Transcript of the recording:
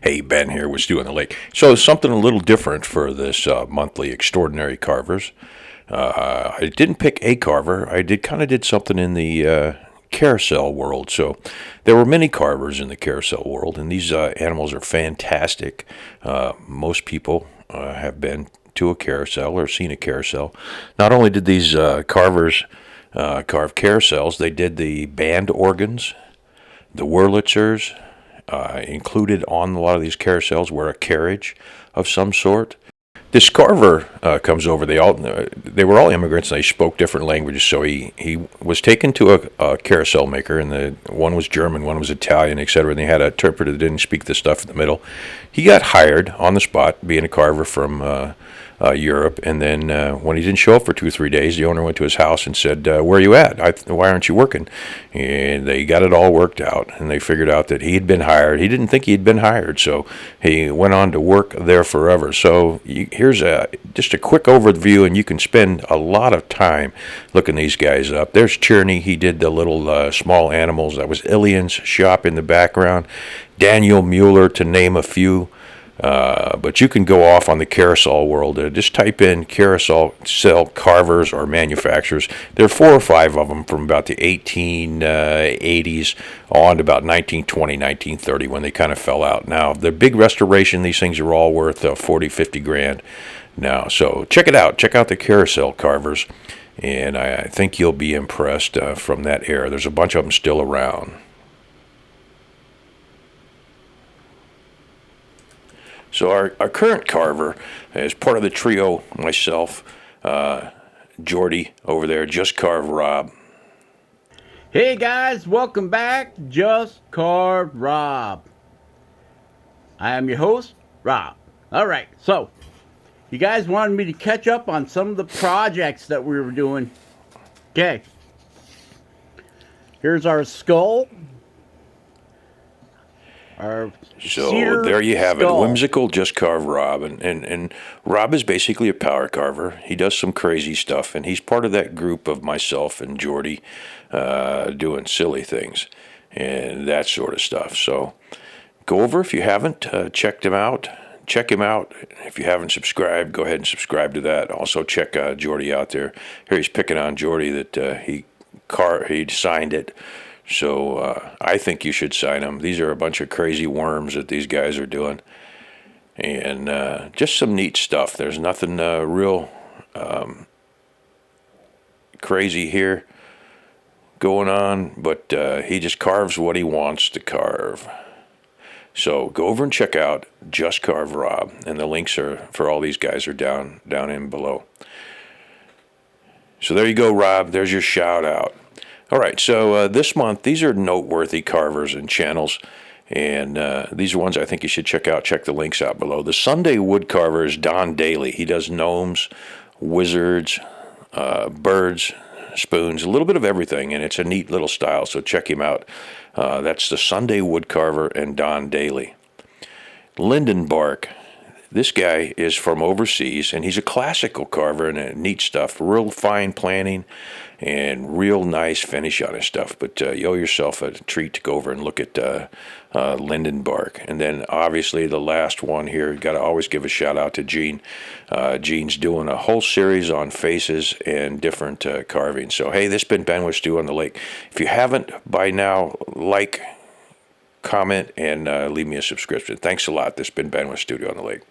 Hey, Ben here with Stu on the Lake. So something a little different for this monthly Extraordinary Carvers. I didn't pick a carver. I did something in the carousel world. So there were many carvers in the carousel world, and these animals are fantastic. Most people have been to a carousel or seen a carousel. Not only did these carvers carve carousels, they did the band organs, the Wurlitzers. Included on a lot of these carousels were a carriage of some sort. This carver comes over. They were all immigrants, and they spoke different languages. So he was taken to a carousel maker, and the one was German, one was Italian, etc. And they had an interpreter that didn't speak the stuff in the middle. He got hired on the spot, being a carver from Europe, and then when he didn't show up for 2 or 3 days, the owner went to his house and said, "Where are you at? Why aren't you working?" And they got it all worked out, and they figured out that he had been hired. He didn't think he had been hired, so he went on to work there forever. So here's just a quick overview, and you can spend a lot of time looking these guys up. There's Tierney. He did the little small animals. That was Ilian's shop in the background. Daniel Mueller, to name a few. But you can go off on the carousel world. Just type in carousel carvers or manufacturers. There are 4 or 5 of them from about the 1880s on to about 1920, 1930 when they kind of fell out. Now, the big restoration, these things are all worth 40, 50 grand now. So check it out. Check out the carousel carvers. And I think you'll be impressed from that era. There's a bunch of them still around. So our current carver is part of the trio, myself, Jordy over there, Just Carve Rob. Hey guys, welcome back, Just Carve Rob. I am your host, Rob. Alright, so, you guys wanted me to catch up on some of the projects that we were doing. Okay. Here's our skull. So there you have it, whimsical Just Carve Rob, and Rob is basically a power carver. He does some crazy stuff, and he's part of that group of myself and Jordy doing silly things and that sort of stuff. So go over if you haven't checked him out. Check him out. If you haven't subscribed, go ahead and subscribe to that. Also check Jordy out there. Here he's picking on Jordy that he signed it. So I think you should sign them. These are a bunch of crazy worms that these guys are doing. And just some neat stuff. There's nothing real crazy here going on, but he just carves what he wants to carve. So go over and check out Just Carve Rob, and the links are for all these guys are down in below. So there you go, Rob. There's your shout out. All right, so this month, these are noteworthy carvers and channels, and these are ones I think you should check out. Check the links out below. The Sunday Woodcarver is Don Daly. He does gnomes, wizards, birds, spoons, a little bit of everything, and it's a neat little style, so check him out. That's the Sunday Woodcarver and Don Daly. Linden Bark. This guy is from overseas, and he's a classical carver and neat stuff. Real fine planning and real nice finish on his stuff. But you owe yourself a treat to go over and look at Linden Bark. And then, obviously, the last one here, got to always give a shout-out to Gene. Gene's doing a whole series on faces and different carving. So, hey, this has been Ben with Stu on the Lake. If you haven't by now, like, comment, and leave me a subscription. Thanks a lot. This has been Ben with Stu on the Lake.